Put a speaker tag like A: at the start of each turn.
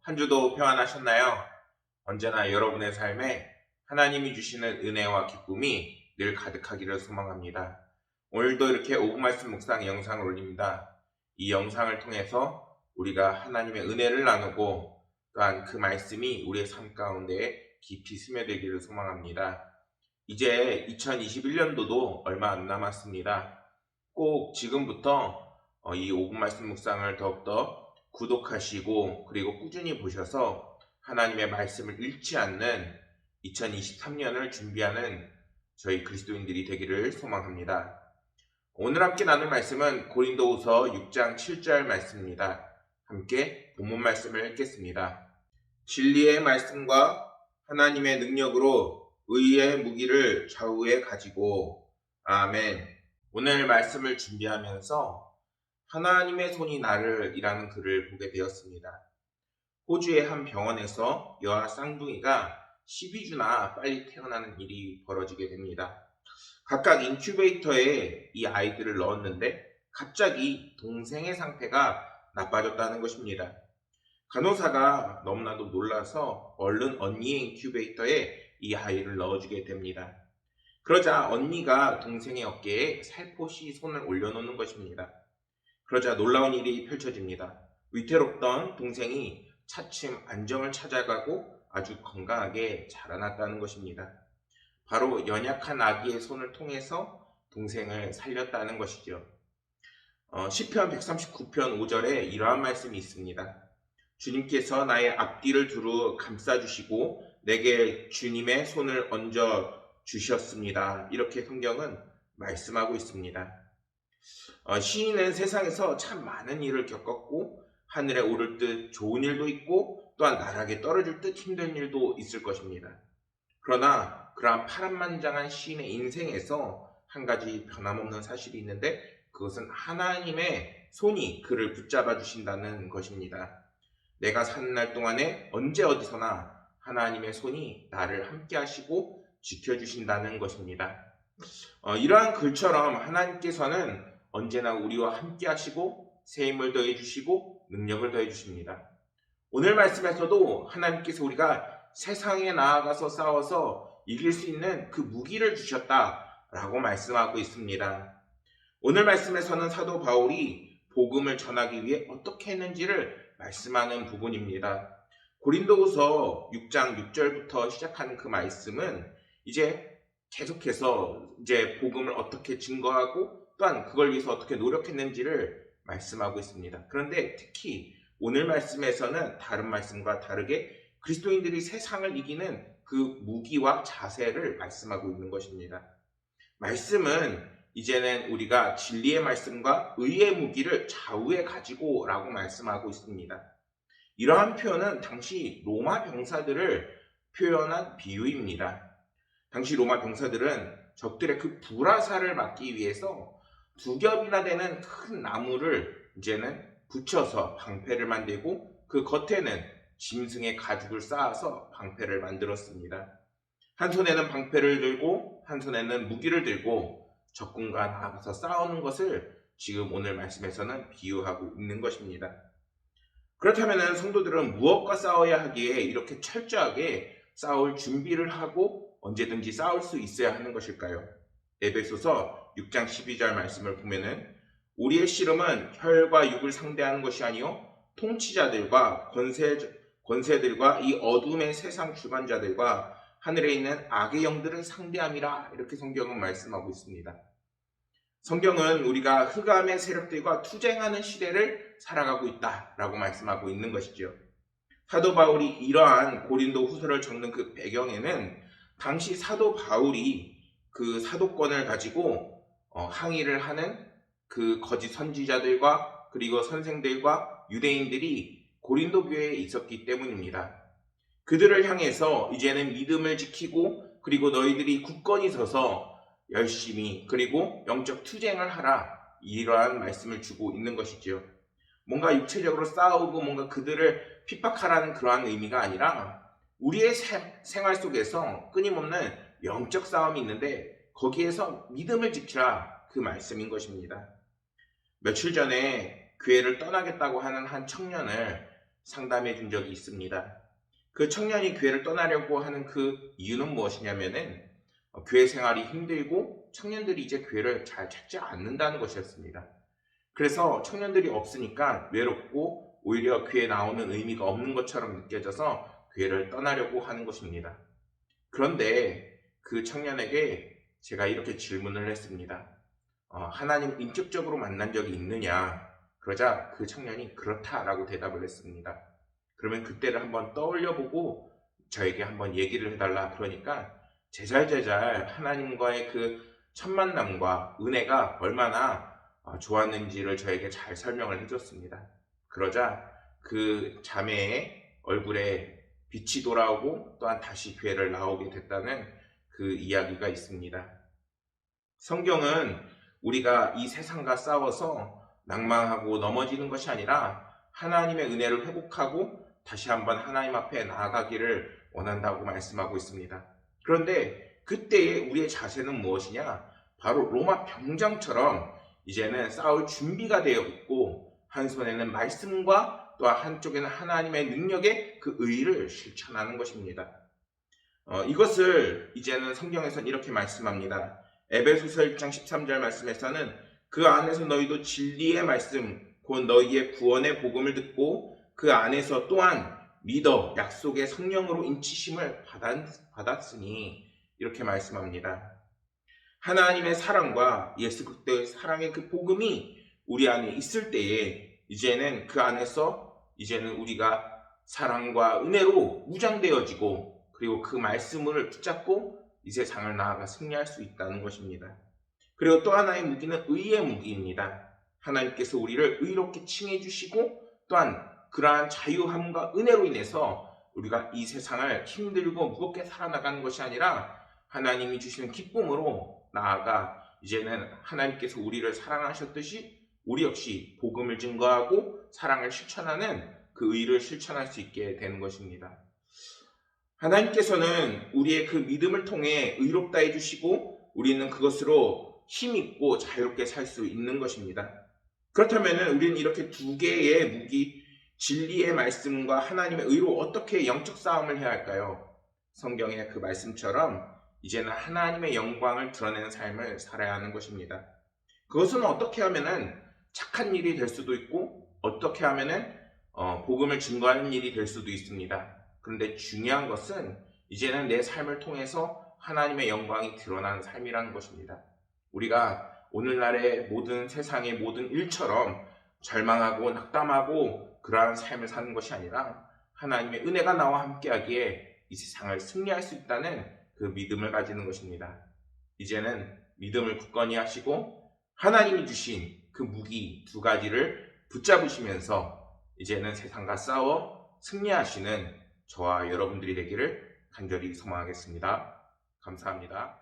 A: 한 주도 평안하셨나요? 언제나 여러분의 삶에 하나님이 주시는 은혜와 기쁨이 늘 가득하기를 소망합니다. 오늘도 이렇게 5분 말씀 묵상 영상을 올립니다. 이 영상을 통해서 우리가 하나님의 은혜를 나누고 또한 그 말씀이 우리의 삶 가운데 깊이 스며들기를 소망합니다. 이제 2021년도도 얼마 안 남았습니다. 꼭 지금부터 이 5분 말씀 묵상을 더욱더 구독하시고 그리고 꾸준히 보셔서 하나님의 말씀을 잃지 않는 2023년을 준비하는 저희 그리스도인들이 되기를 소망합니다. 오늘 함께 나눌 말씀은 고린도후서 6장 7절 말씀입니다. 함께 본문 말씀을 읽겠습니다. 진리의 말씀과 하나님의 능력으로 의의 무기를 좌우에 가지고. 아멘. 오늘 말씀을 준비하면서 하나님의 손이 나를 이라는 글을 보게 되었습니다. 호주의 한 병원에서 여아 쌍둥이가 12주나 빨리 태어나는 일이 벌어지게 됩니다. 각각 인큐베이터에 이 아이들을 넣었는데 갑자기 동생의 상태가 나빠졌다는 것입니다. 간호사가 너무나도 놀라서 얼른 언니의 인큐베이터에 이 아이를 넣어주게 됩니다. 그러자 언니가 동생의 어깨에 살포시 손을 올려놓는 것입니다. 그러자 놀라운 일이 펼쳐집니다. 위태롭던 동생이 차츰 안정을 찾아가고 아주 건강하게 자라났다는 것입니다. 바로 연약한 아기의 손을 통해서 동생을 살렸다는 것이죠. 시편 139편 5절에 이러한 말씀이 있습니다. 주님께서 나의 앞뒤를 두루 감싸주시고 내게 주님의 손을 얹어 주셨습니다. 이렇게 성경은 말씀하고 있습니다. 시인은 세상에서 참 많은 일을 겪었고 하늘에 오를 듯 좋은 일도 있고 또한 나락에 떨어질 듯 힘든 일도 있을 것입니다. 그러나 그러한 파란만장한 시인의 인생에서 한 가지 변함없는 사실이 있는데 그것은 하나님의 손이 그를 붙잡아 주신다는 것입니다. 내가 사는 날 동안에 언제 어디서나 하나님의 손이 나를 함께 하시고 지켜주신다는 것입니다. 이러한 글처럼 하나님께서는 언제나 우리와 함께 하시고 새 힘을 더해 주시고 능력을 더해 주십니다. 오늘 말씀에서도 하나님께서 우리가 세상에 나아가서 싸워서 이길 수 있는 그 무기를 주셨다라고 말씀하고 있습니다. 오늘 말씀에서는 사도 바울이 복음을 전하기 위해 어떻게 했는지를 말씀하는 부분입니다. 고린도후서 6장 6절부터 시작하는 그 말씀은 이제 계속해서 이제 복음을 어떻게 증거하고 또한 그걸 위해서 어떻게 노력했는지를 말씀하고 있습니다. 그런데 특히 오늘 말씀에서는 다른 말씀과 다르게 그리스도인들이 세상을 이기는 그 무기와 자세를 말씀하고 있는 것입니다. 말씀은 이제는 우리가 진리의 말씀과 의의 무기를 좌우에 가지고 라고 말씀하고 있습니다. 이러한 표현은 당시 로마 병사들을 표현한 비유입니다. 당시 로마 병사들은 적들의 그 불화살을 막기 위해서 두 겹이나 되는 큰 나무를 이제는 붙여서 방패를 만들고 그 겉에는 짐승의 가죽을 쌓아서 방패를 만들었습니다. 한 손에는 방패를 들고 한 손에는 무기를 들고 적군과 나아가서 싸우는 것을 지금 오늘 말씀에서는 비유하고 있는 것입니다. 그렇다면 성도들은 무엇과 싸워야 하기에 이렇게 철저하게 싸울 준비를 하고 언제든지 싸울 수 있어야 하는 것일까요? 에베소서 6장 12절 말씀을 보면은 우리의 씨름은 혈과 육을 상대하는 것이 아니요 통치자들과 권세들과 이 어둠의 세상 주관자들과 하늘에 있는 악의 영들을 상대함이라 이렇게 성경은 말씀하고 있습니다. 성경은 우리가 흑암의 세력들과 투쟁하는 시대를 살아가고 있다라고 말씀하고 있는 것이죠. 사도 바울이 이러한 고린도 후서를 적는 그 배경에는 당시 사도 바울이 그 사도권을 가지고 항의를 하는 그 거짓 선지자들과 그리고 선생들과 유대인들이 고린도 교회에 있었기 때문입니다. 그들을 향해서 이제는 믿음을 지키고 그리고 너희들이 굳건히 서서 열심히 그리고 영적 투쟁을 하라 이러한 말씀을 주고 있는 것이지요. 뭔가 육체적으로 싸우고 뭔가 그들을 핍박하라는 그러한 의미가 아니라 우리의 생활 속에서 끊임없는 영적 싸움이 있는데 거기에서 믿음을 지키라 그 말씀인 것입니다. 며칠 전에 교회를 떠나겠다고 하는 한 청년을 상담해 준 적이 있습니다. 그 청년이 교회를 떠나려고 하는 그 이유는 무엇이냐면은 교회 생활이 힘들고 청년들이 이제 교회를 잘 찾지 않는다는 것이었습니다. 그래서 청년들이 없으니까 외롭고 오히려 교회에 나오는 의미가 없는 것처럼 느껴져서 교회를 떠나려고 하는 것입니다. 그런데 그 청년에게 제가 이렇게 질문을 했습니다. 하나님 인격적으로 만난 적이 있느냐? 그러자 그 청년이 그렇다라고 대답을 했습니다. 그러면 그때를 한번 떠올려보고 저에게 한번 얘기를 해달라 그러니까 제잘제잘 하나님과의 그 첫 만남과 은혜가 얼마나 좋았는지를 저에게 잘 설명을 해줬습니다. 그러자 그 자매의 얼굴에 빛이 돌아오고 또한 다시 교회를 나오게 됐다는 그 이야기가 있습니다. 성경은 우리가 이 세상과 싸워서 낭망하고 넘어지는 것이 아니라 하나님의 은혜를 회복하고 다시 한번 하나님 앞에 나아가기를 원한다고 말씀하고 있습니다. 그런데 그때의 우리의 자세는 무엇이냐? 바로 로마 병장처럼 이제는 싸울 준비가 되어 있고 한 손에는 말씀과 또 한쪽에는 하나님의 능력의 그 의를 실천하는 것입니다. 이것을 이제는 성경에서는 이렇게 말씀합니다. 에베소서 1장 13절 말씀에서는 그 안에서 너희도 진리의 말씀 곧 너희의 구원의 복음을 듣고 그 안에서 또한 믿어 약속의 성령으로 인치심을 받았으니 이렇게 말씀합니다. 하나님의 사랑과 예수 그리스도의 사랑의 그 복음이 우리 안에 있을 때에 이제는 그 안에서 이제는 우리가 사랑과 은혜로 무장되어지고 그리고 그 말씀을 붙잡고 이 세상을 나아가 승리할 수 있다는 것입니다. 그리고 또 하나의 무기는 의의 무기입니다. 하나님께서 우리를 의롭게 칭해 주시고 또한 그러한 자유함과 은혜로 인해서 우리가 이 세상을 힘들고 무겁게 살아나가는 것이 아니라 하나님이 주시는 기쁨으로 나아가 이제는 하나님께서 우리를 사랑하셨듯이 우리 역시 복음을 증거하고 사랑을 실천하는 그 의를 실천할 수 있게 되는 것입니다. 하나님께서는 우리의 그 믿음을 통해 의롭다 해주시고 우리는 그것으로 힘있고 자유롭게 살 수 있는 것입니다. 그렇다면 우리는 이렇게 두 개의 무기, 진리의 말씀과 하나님의 의로 어떻게 영적 싸움을 해야 할까요? 성경의 그 말씀처럼 이제는 하나님의 영광을 드러내는 삶을 살아야 하는 것입니다. 그것은 어떻게 하면은 착한 일이 될 수도 있고 어떻게 하면은 복음을 증거하는 일이 될 수도 있습니다. 그런데 중요한 것은 이제는 내 삶을 통해서 하나님의 영광이 드러나는 삶이라는 것입니다. 우리가 오늘날의 모든 세상의 모든 일처럼 절망하고 낙담하고 그러한 삶을 사는 것이 아니라 하나님의 은혜가 나와 함께하기에 이 세상을 승리할 수 있다는 그 믿음을 가지는 것입니다. 이제는 믿음을 굳건히 하시고 하나님이 주신 그 무기 두 가지를 붙잡으시면서 이제는 세상과 싸워 승리하시는 저와 여러분들이 되기를 간절히 소망하겠습니다. 감사합니다.